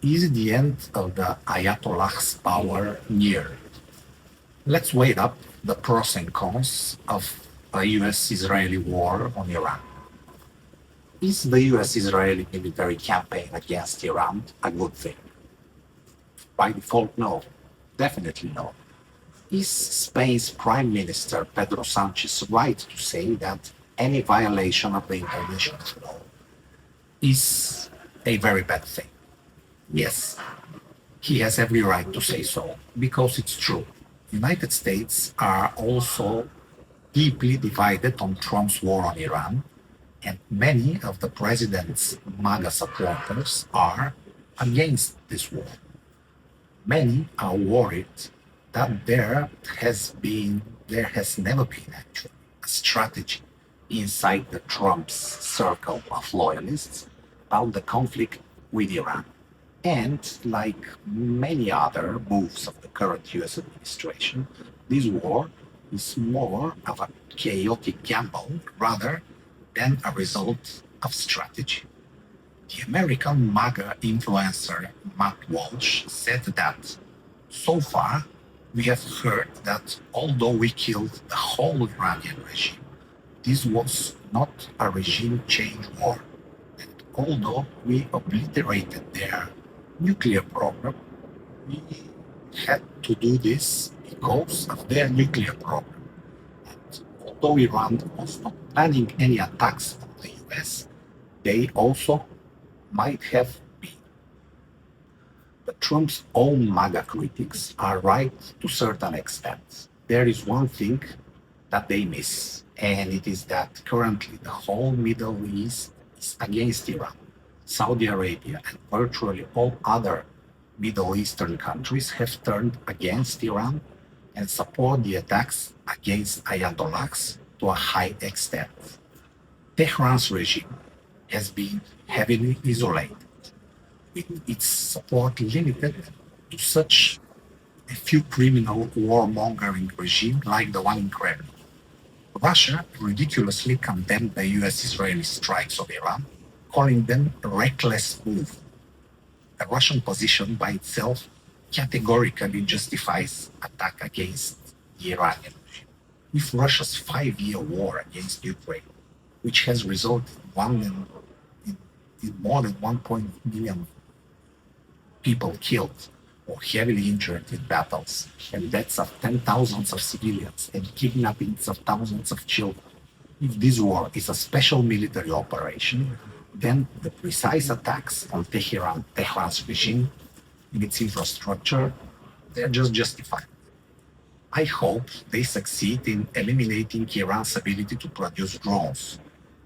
Is the end of the Ayatollah's power near? Let's weigh up the pros and cons of a US-Israeli war on Iran. Is the US-Israeli military campaign against Iran a good thing? By default, no. Definitely no. Is Spain's Prime Minister Pedro Sanchez right to say that any violation of the international law is a very bad thing? Yes, he has every right to say so, because it's true. United States are also deeply divided on Trump's war on Iran, and many of the president's MAGA supporters are against this war. Many are worried that there has never been actually a strategy inside the Trump's circle of loyalists about the conflict with Iran. And like many other moves of the current US administration, this war is more of a chaotic gamble rather than a result of strategy. The American MAGA influencer Matt Walsh said that so far we have heard that although we killed the whole Iranian regime, this was not a regime change war. And although we obliterated their nuclear program, we had to do this because of their nuclear program. And although Iran was not planning any attacks on the US, they also might have been. But Trump's own MAGA critics are right to a certain extent. There is one thing that they miss, and it is that currently the whole Middle East is against Iran. Saudi Arabia and virtually all other Middle Eastern countries have turned against Iran and support the attacks against Ayatollahs to a high extent. Tehran's regime has been heavily isolated, with its support limited to such a few criminal warmongering regimes like the one in Kremlin. Russia ridiculously condemned the US-Israeli strikes on Iran, calling them a reckless move. The Russian position by itself categorically justifies attack against the Iranian regime. If Russia's 5-year war against Ukraine, which has resulted in more than 1 million people killed or heavily injured in battles, and deaths of 10,000s of civilians and kidnappings of thousands of children, if this war is a special military operation, then the precise attacks on Tehran's regime and its infrastructure, they're just justified. I hope they succeed in eliminating Iran's ability to produce drones.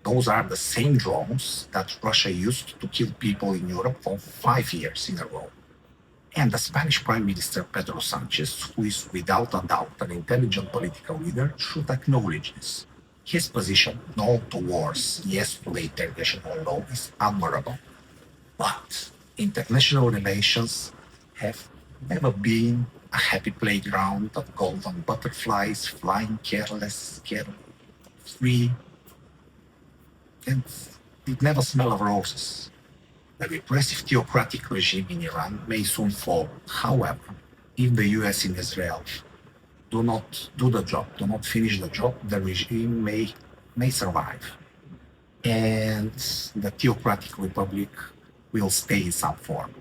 Those are the same drones that Russia used to kill people in Europe for 5 years in a row. And the Spanish Prime Minister Pedro Sanchez, who is without a doubt an intelligent political leader, should acknowledge this. His position, no to wars, yes to the international law, is admirable. But international relations have never been a happy playground of golden butterflies flying careless, free, and it never smelled of roses. The repressive theocratic regime in Iran may soon fall. However, if the US and Israel do not do the job, do not finish the job, the regime may survive. And the theocratic republic will stay in some form.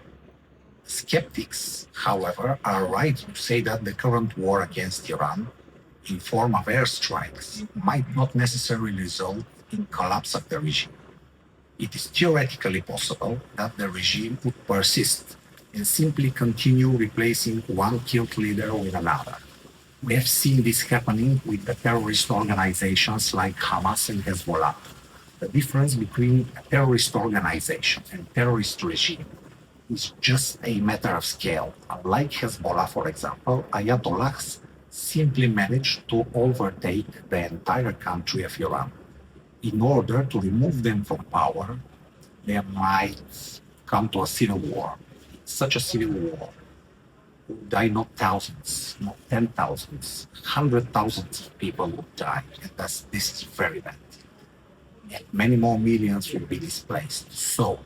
Skeptics, however, are right to say that the current war against Iran, in form of airstrikes, might not necessarily result in collapse of the regime. It is theoretically possible that the regime would persist and simply continue replacing one killed leader with another. We have seen this happening with the terrorist organizations like Hamas and Hezbollah. The difference between a terrorist organization and terrorist regime is just a matter of scale. Unlike Hezbollah, for example, Ayatollahs simply managed to overtake the entire country of Iran. In order to remove them from power, there might come to a civil war. Such a civil war would die not thousands, not 10,000s, 100,000s of people would die, and this is very bad. And many more millions will be displaced. So,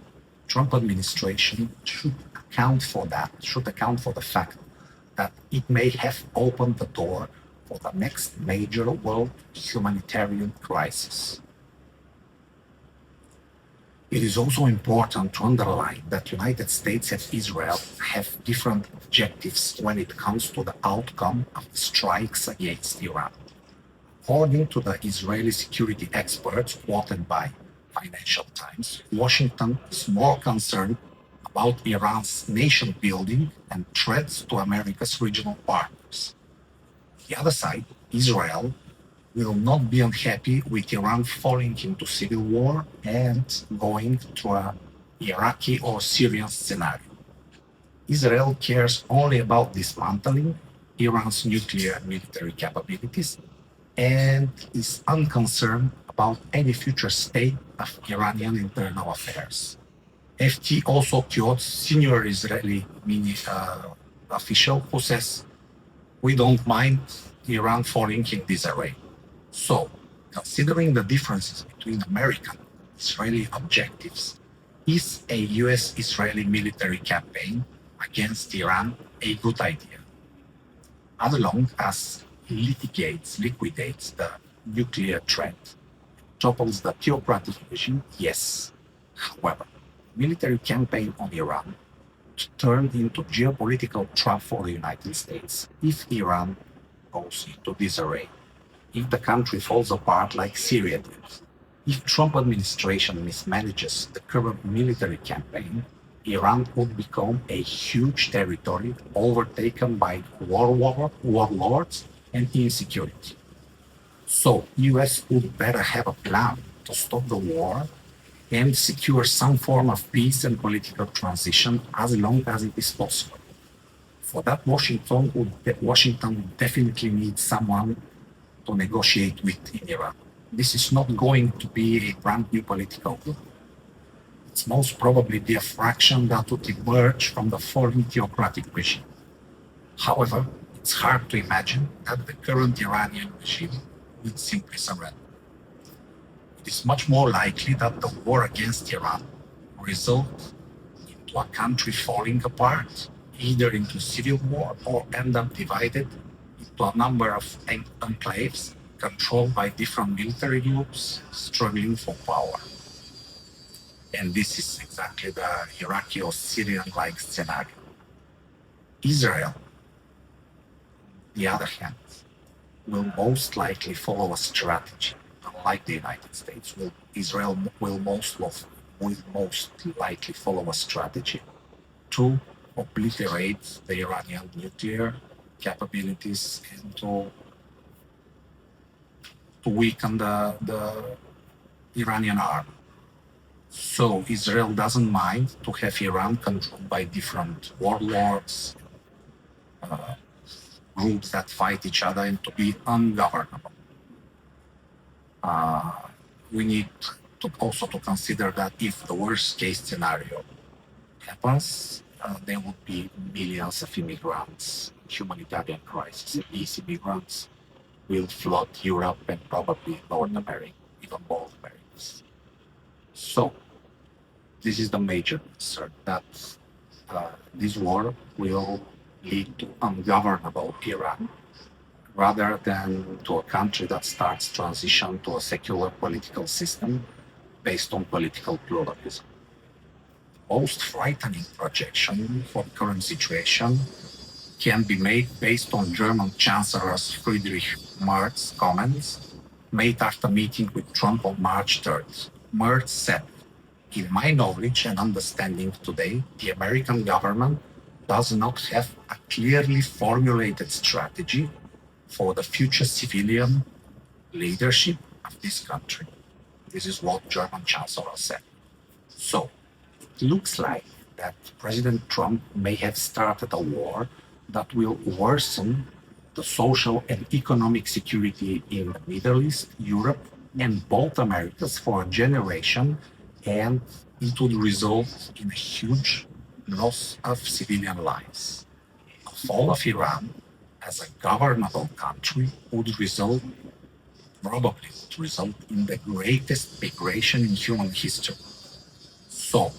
Trump administration should at should account for the fact that it may have opened the door for the next major world humanitarian crisis. It is also important to underline that United States and Israel have different objectives when it comes to the outcome of the strikes against Iran. According to the Israeli security experts quoted by Financial Times, Washington is more concerned about Iran's nation building and threats to America's regional partners. On the other side, Israel will not be unhappy with Iran falling into civil war and going through an Iraqi or Syrian scenario. Israel cares only about dismantling Iran's nuclear and military capabilities and is unconcerned about any future state of Iranian internal affairs. FT also quotes senior Israeli official who says, "We don't mind Iran falling in disarray." So, considering the differences between American and Israeli objectives, is a US-Israeli military campaign against Iran a good idea? As long as it liquidates the nuclear threat, topples the theocratic regime, yes. However, military campaign on Iran turned into geopolitical trap for the United States if Iran goes into disarray, if the country falls apart like Syria did. If Trump administration mismanages the current military campaign, Iran would become a huge territory overtaken by warlords and insecurity. So US would better have a plan to stop the war and secure some form of peace and political transition as long as it is possible. For that, Washington would definitely need someone to negotiate with in Iran. This is not going to be a brand new political group. It's most probably be a fraction that would emerge from the falling theocratic regime. However, it's hard to imagine that the current Iranian regime will simply surrender. It is much more likely that the war against Iran will result into a country falling apart, either into civil war or end up divided into a number of enclaves controlled by different military groups struggling for power. And this is exactly the Iraqi or Syrian-like scenario. Israel, on the other hand, will most likely follow a strategy. Unlike the United States, Israel will most likely follow a strategy to obliterate the Iranian nuclear capabilities and to weaken the Iranian army. So Israel doesn't mind to have Iran controlled by different warlords, groups that fight each other, and to be ungovernable. We need to also to consider that if the worst case scenario happens, there would be millions of immigrants, humanitarian crisis, and these immigrants will flood Europe and probably North America, even both Americas. So this is the major concern, that this war will lead to ungovernable Iran, rather than to a country that starts transition to a secular political system based on political pluralism. The most frightening projection for the current situation can be made based on German Chancellor Friedrich Merz's comments made after meeting with Trump on March 3rd. Merz said, "In my knowledge and understanding today, the American government does not have a clearly formulated strategy for the future civilian leadership of this country." This is what German Chancellor said. So it looks like that President Trump may have started a war that will worsen the social and economic security in the Middle East, Europe, and both Americas for a generation, and it would result in a huge loss of civilian lives. The fall of Iran as a governable country would probably result in the greatest migration in human history. So,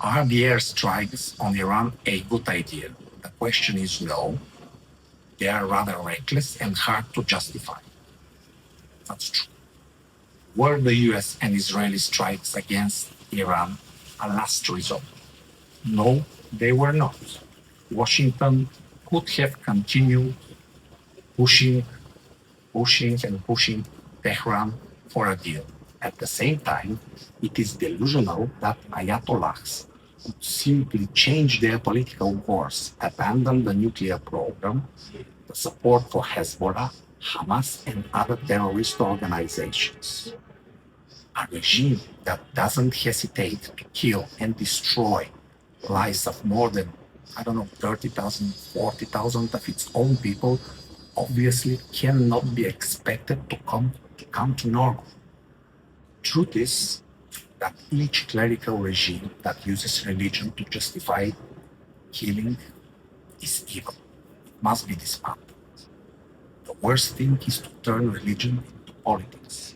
Are the airstrikes on Iran a good idea? The question is no. They are rather reckless and hard to justify. That's true. Were the US and Israeli strikes against Iran a last resort? No, they were not. Washington could have continued pushing pushing Tehran for a deal. At the same time, it is delusional that ayatollahs would simply change their political course, abandon the nuclear program, the support for Hezbollah, Hamas, and other terrorist organizations. A regime that doesn't hesitate to kill and destroy lives of more than, 30,000, 40,000 of its own people obviously cannot be expected to come to normal. Truth is that each clerical regime that uses religion to justify killing is evil. It must be dismantled. The worst thing is to turn religion into politics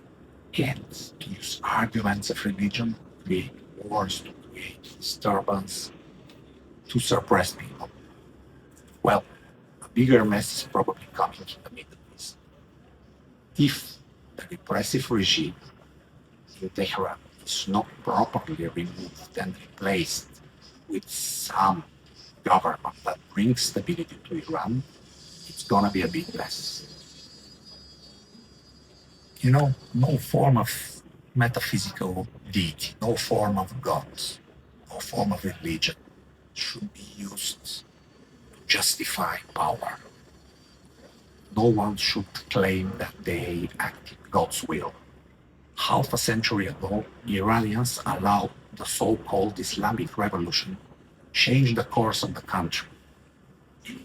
and to use arguments of religion to create wars, to create disturbance, to suppress people. Well, a bigger mess is probably coming in the Middle East. If the repressive regime in Tehran is not properly removed and replaced with some government that brings stability to Iran, it's gonna be a big mess. No form of metaphysical deity, no form of God, no form of religion should be used to justify power. No one should claim that they act in God's will. Half a century ago, the Iranians allowed the so-called Islamic Revolution change the course of the country.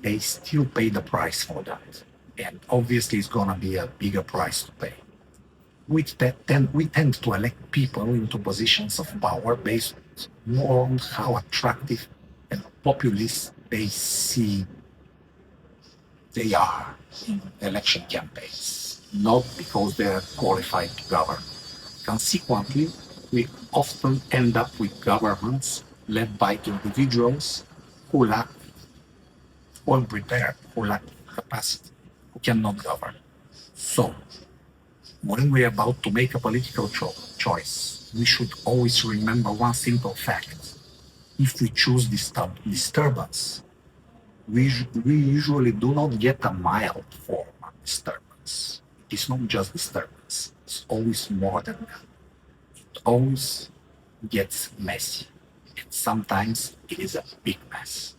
They still pay the price for that. And obviously it's gonna be a bigger price to pay. With that, then we tend to elect people into positions of power based more on how attractive and populist they are in election campaigns, not because they are qualified to govern. Consequently, we often end up with governments led by individuals who lack, who are unprepared, who lack capacity, who cannot govern. So, when we're about to make a political choice, we should always remember one simple fact. If we choose disturbance, we usually do not get a mild form of disturbance. It's not just disturbance, it's always more than that. It always gets messy, and sometimes it is a big mess.